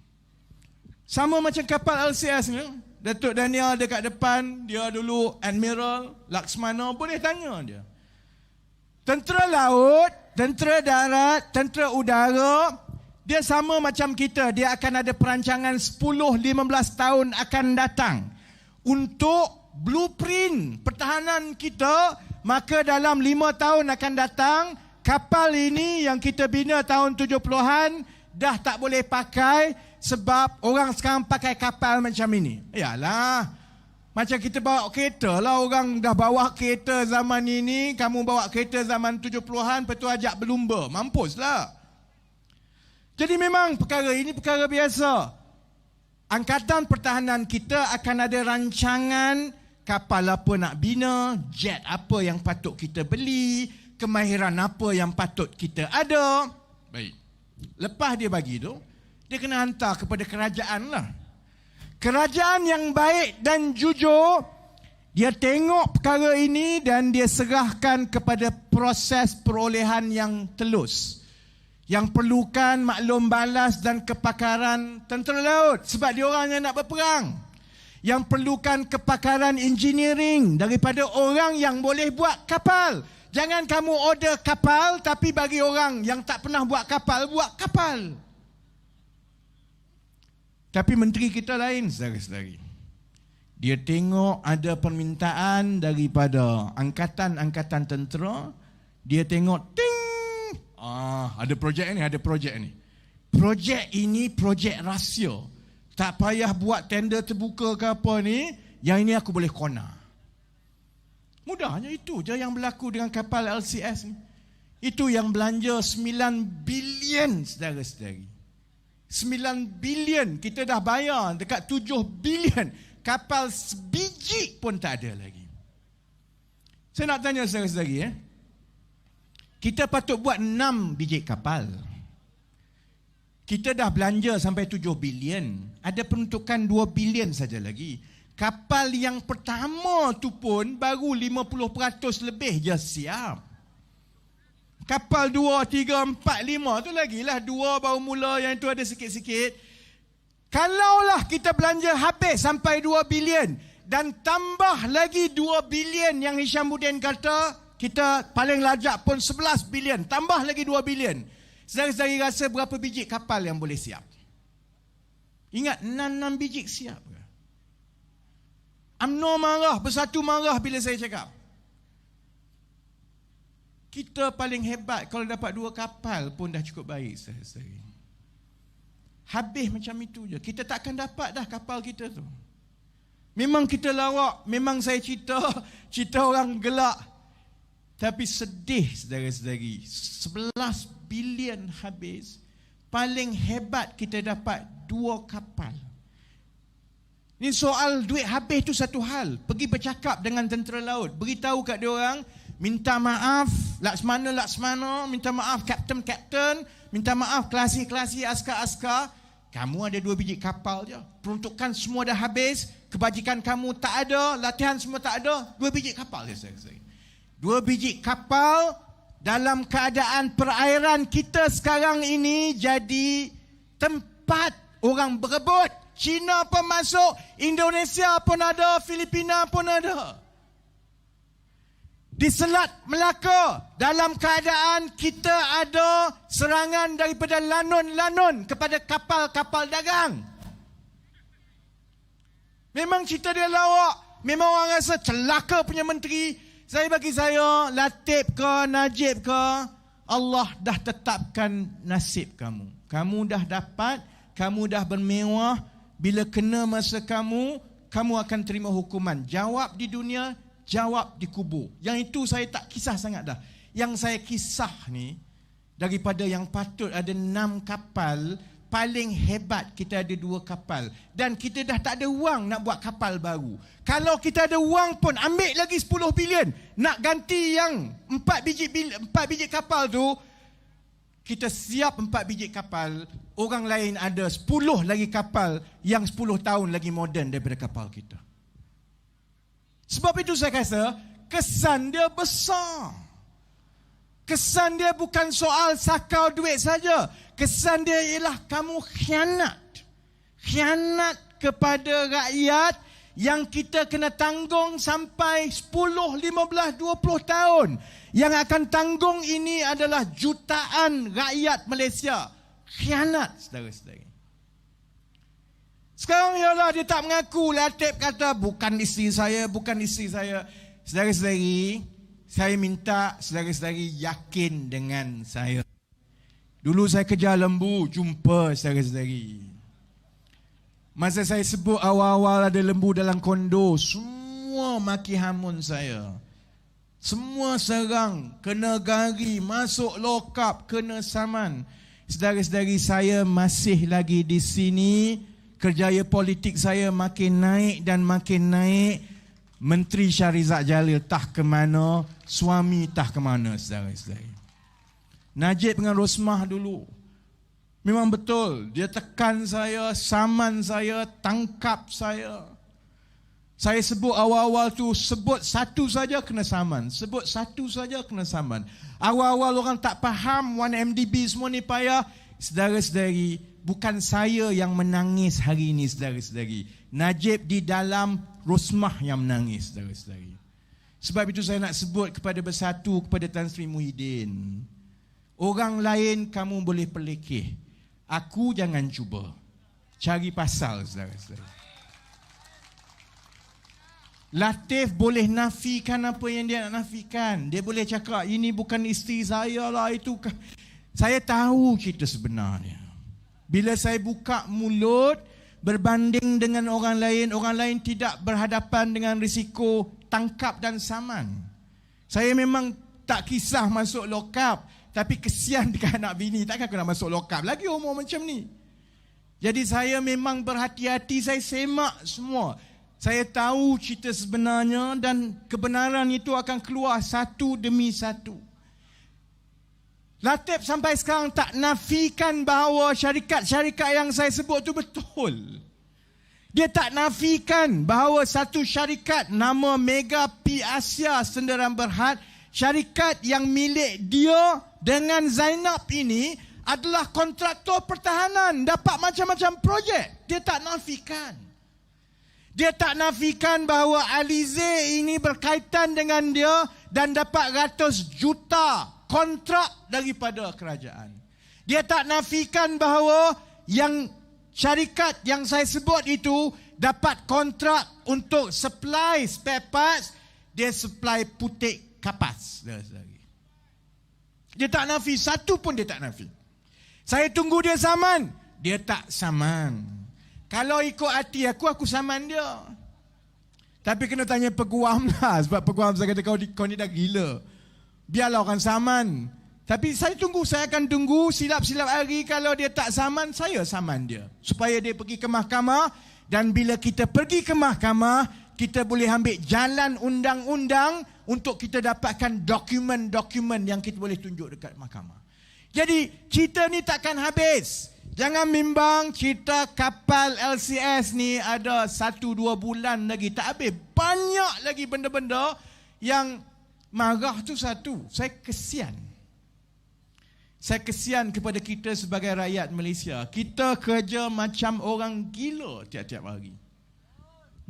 Sama macam kapal LCS ni, Datuk Daniel dekat depan, dia dulu Admiral Laksmana, boleh tanya dia. Tentera laut, tentera darat, tentera udara, dia sama macam kita. Dia akan ada perancangan 10-15 tahun akan datang untuk blueprint pertahanan kita. Maka dalam 5 tahun akan datang, kapal ini yang kita bina tahun 70-an dah tak boleh pakai sebab orang sekarang pakai kapal macam ini. Yalah, macam kita bawa kereta lah, orang dah bawa kereta zaman ini, kamu bawa kereta zaman 70-an, lepas tu ajak berlumba. Mampuslah. Jadi memang perkara ini perkara biasa. Angkatan pertahanan kita akan ada rancangan kapal apa nak bina, jet apa yang patut kita beli, kemahiran apa yang patut kita ada. Baik. Lepas dia bagi tu, dia kena hantar kepada kerajaan lah. Kerajaan yang baik dan jujur, dia tengok perkara ini dan dia serahkan kepada proses perolehan yang telus. Yang perlukan maklum balas dan kepakaran tentera laut sebab dia orang yang nak berperang. Yang perlukan kepakaran engineering daripada orang yang boleh buat kapal. Jangan kamu order kapal tapi bagi orang yang tak pernah buat kapal. Tapi menteri kita lain, saudara-saudari. Dia tengok ada permintaan daripada angkatan-angkatan tentera. Dia tengok, ting! Ada projek ni. Projek ini projek rahsia. Tak payah buat tender terbuka ke apa ni. Yang ini aku boleh corner. Mudahnya itu je yang berlaku dengan kapal LCS ni. Itu yang belanja 9 bilion, saudara-saudari. 9 bilion, kita dah bayar dekat 7 bilion. Kapal sebiji pun tak ada lagi. Saya nak tanya saudara-saudari, kita patut buat 6 biji kapal. Kita dah belanja sampai 7 bilion. Ada peruntukan 2 bilion saja lagi. Kapal yang pertama tu pun baru 50% lebih je siap. Kapal 2, 3, 4, 5 tu lagilah 2 baru mula, yang tu ada sikit-sikit. Kalaulah kita belanja habis sampai 2 bilion dan tambah lagi 2 bilion yang Hishamuddin kata, kita paling lajak pun 11 bilion, tambah lagi 2 bilion. Saudara-saudari rasa berapa biji kapal yang boleh siap? Ingat 6 biji siap ke? UMNO marah, Bersatu marah bila saya cakap. Kita paling hebat kalau dapat 2 kapal pun dah cukup baik, saudara-saudari. Habis macam itu je. Kita tak akan dapat dah kapal kita tu. Memang kita lawak, memang saya cerita orang gelak. Tapi sedih, saudara-saudari. 11 bilion habis. Paling hebat kita dapat 2 kapal. Ini soal duit habis tu satu hal. Pergi bercakap dengan tentera laut. Beritahu kat dia orang, minta maaf Laksmana, minta maaf Kapten, minta maaf kelasi askar. Kamu ada 2 biji kapal je. Peruntukan semua dah habis. Kebajikan kamu tak ada. Latihan semua tak ada. 2 biji kapal je saya. 2 biji kapal dalam keadaan perairan kita sekarang ini jadi tempat orang berebut. China pun masuk, Indonesia pun ada, Filipina pun ada. Di Selat Melaka, dalam keadaan kita ada serangan daripada lanun-lanun kepada kapal-kapal dagang. Memang cerita dia lawak. Memang orang rasa celaka punya menteri. Bagi saya, Latif ke, Najib ke, Allah dah tetapkan nasib kamu. Kamu dah dapat, kamu dah bermewah. Bila kena masa kamu akan terima hukuman. Jawab di dunia, jawab di kubur. Yang itu saya tak kisah sangat dah. Yang saya kisah ni, daripada yang patut ada 6 kapal, paling hebat kita ada 2 kapal. Dan kita dah tak ada wang nak buat kapal baru. Kalau kita ada wang pun, ambil lagi 10 bilion. Nak ganti yang 4 biji kapal tu, kita siap 4 biji kapal. Orang lain ada 10 lagi kapal yang 10 tahun lagi moden daripada kapal kita. Sebab itu saya kata, kesan dia besar. Kesan dia bukan soal sakau duit saja. Kesan dia ialah kamu khianat. Khianat kepada rakyat yang kita kena tanggung sampai 10, 15, 20 tahun. Yang akan tanggung ini adalah jutaan rakyat Malaysia. Khianat, saudara-saudari. Sekarang ialah dia tak mengaku. Latif kata bukan isteri saya, bukan isteri saya. Saudara-saudari, saya minta saudara-saudari yakin dengan saya. Dulu saya kerja lembu, jumpa saudara-saudari. Masa saya sebut awal-awal ada lembu dalam kondo, semua maki hamun saya. Semua serang, kena gari, masuk lokap, kena saman. Saudara-saudari, saya masih lagi di sini. Kerjaya politik saya makin naik dan makin naik. Menteri Shahrizad Jalil tah ke mana, suami tah ke mana, saudara-saudari. Najib dengan Rosmah dulu. Memang betul, dia tekan saya, saman saya, tangkap saya. Saya sebut awal-awal tu, sebut satu saja kena saman. Sebut satu saja kena saman. Awal-awal orang tak faham, 1MDB semua ni payah. Saudara-saudari, bukan saya yang menangis hari ini, saudara-saudari. Najib di dalam, Rosmah yang menangis, saudara-saudari. Sebab itu saya nak sebut kepada bersatu, kepada Tan Sri Muhyiddin. Orang lain kamu boleh pelekeh. Aku jangan cuba. Cari pasal, saudara-saudari. Latif boleh nafikan apa yang dia nak nafikan. Dia boleh cakap, ini bukan isteri saya lah, itu. Saya tahu cerita sebenarnya. Bila saya buka mulut, berbanding dengan orang lain tidak berhadapan dengan risiko tangkap dan saman. Saya memang tak kisah masuk lokap, tapi kesian dekat anak bini. Takkan aku nak masuk lokap lagi umur macam ni. Jadi saya memang berhati-hati, saya semak semua. Saya tahu cerita sebenarnya dan kebenaran itu akan keluar satu demi satu. Latif sampai sekarang tak nafikan bahawa syarikat-syarikat yang saya sebut itu betul. Dia tak nafikan bahawa satu syarikat nama Mega P Asia Senderan Berhad, syarikat yang milik dia dengan Zainab ini adalah kontraktor pertahanan, dapat macam-macam projek. Dia tak nafikan. Dia tak nafikan bahawa Alize ini berkaitan dengan dia dan dapat ratus juta kontrak daripada kerajaan. Dia tak nafikan bahawa yang syarikat yang saya sebut itu dapat kontrak untuk supply spare parts. Dia supply putik kapas. Dia tak nafi, satu pun dia tak nafi. Saya tunggu dia saman, dia tak saman. Kalau ikut hati aku saman dia. Tapi kena tanya peguam lah. Sebab peguam saya kata kau ni dah gila. Biarlah orang saman. Tapi saya akan tunggu silap-silap hari. Kalau dia tak saman, saya saman dia. Supaya dia pergi ke mahkamah. Dan bila kita pergi ke mahkamah, kita boleh ambil jalan undang-undang untuk kita dapatkan dokumen-dokumen yang kita boleh tunjuk dekat mahkamah. Jadi cerita ni takkan habis. Jangan bimbang, cerita kapal LCS ni ada 1-2 bulan lagi. Tak habis. Banyak lagi benda-benda yang marah tu satu. Saya kesian. Saya kesian kepada kita sebagai rakyat Malaysia. Kita kerja macam orang gila tiap-tiap hari.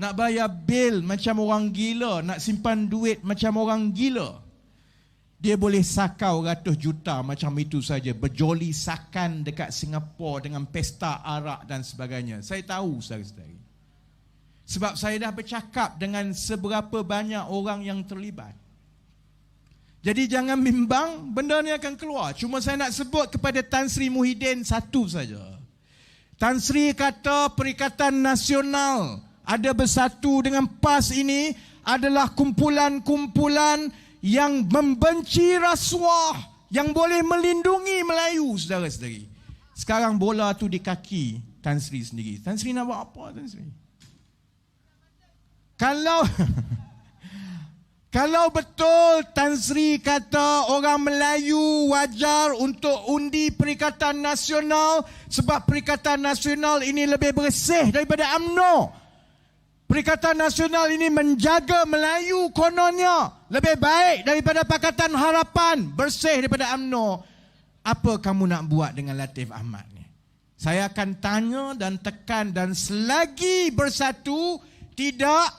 Nak bayar bil macam orang gila. Nak simpan duit macam orang gila. Dia boleh sakau ratus juta macam itu saja. Berjoli sakan dekat Singapura dengan pesta arak dan sebagainya. Saya tahu, saudara-saudari. Sebab saya dah bercakap dengan seberapa banyak orang yang terlibat. Jadi jangan bimbang, benda ni akan keluar. Cuma saya nak sebut kepada Tan Sri Muhyiddin satu saja. Tan Sri kata Perikatan Nasional ada bersatu dengan PAS ini adalah kumpulan-kumpulan yang membenci rasuah, yang boleh melindungi Melayu, saudara-saudari. Sekarang bola tu di kaki Tan Sri sendiri. Tan Sri nak buat apa, Tan Sri? Kalau betul Tan Sri kata orang Melayu wajar untuk undi Perikatan Nasional sebab Perikatan Nasional ini lebih bersih daripada UMNO. Perikatan Nasional ini menjaga Melayu kononnya lebih baik daripada Pakatan Harapan, bersih daripada UMNO. Apa kamu nak buat dengan Latif Ahmad ni? Saya akan tanya dan tekan, dan selagi bersatu, tidak,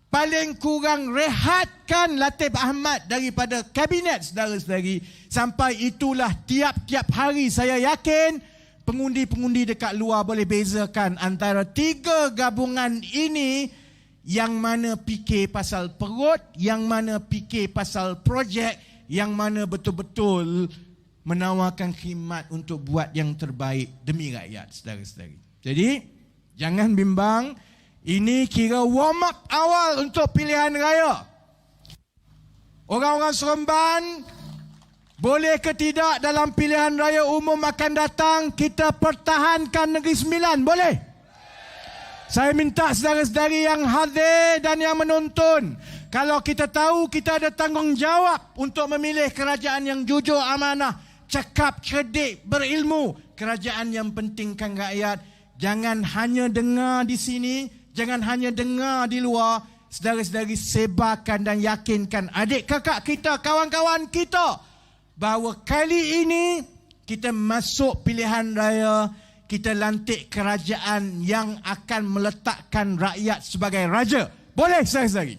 paling kurang rehatkan Latif Ahmad daripada kabinet saudara-saudari. Sampai itulah tiap-tiap hari saya yakin pengundi-pengundi dekat luar boleh bezakan antara tiga gabungan ini, yang mana fikir pasal perut, yang mana fikir pasal projek, yang mana betul-betul menawarkan khidmat untuk buat yang terbaik demi rakyat, saudara-saudari. Jadi, jangan bimbang. Ini kira warm up awal untuk pilihan raya. Orang-orang Seremban, boleh ke tidak dalam pilihan raya umum akan datang kita pertahankan Negeri Sembilan? Boleh? Saya minta saudara-saudari yang hadir dan yang menonton, kalau kita tahu kita ada tanggungjawab untuk memilih kerajaan yang jujur, amanah, cakap, cerdik, berilmu, kerajaan yang pentingkan rakyat. Jangan hanya dengar di sini, jangan hanya dengar di luar. Saudara-saudari, sebarkan dan yakinkan adik kakak kita, kawan-kawan kita, bahawa kali ini kita masuk pilihan raya, kita lantik kerajaan yang akan meletakkan rakyat sebagai raja. Boleh, saudara-saudari?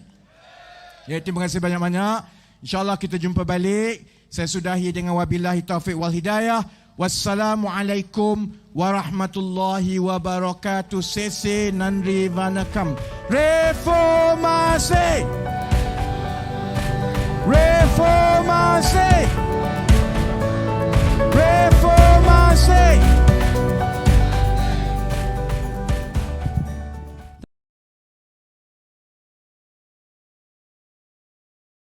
Ya, terima kasih banyak-banyak. InsyaAllah kita jumpa balik. Saya sudahi dengan wabillahi taufiq wal hidayah. Wassalamualaikum warahmatullahi wabarakatuh. Sese nandri vanakam. Reformasi! Reformasi!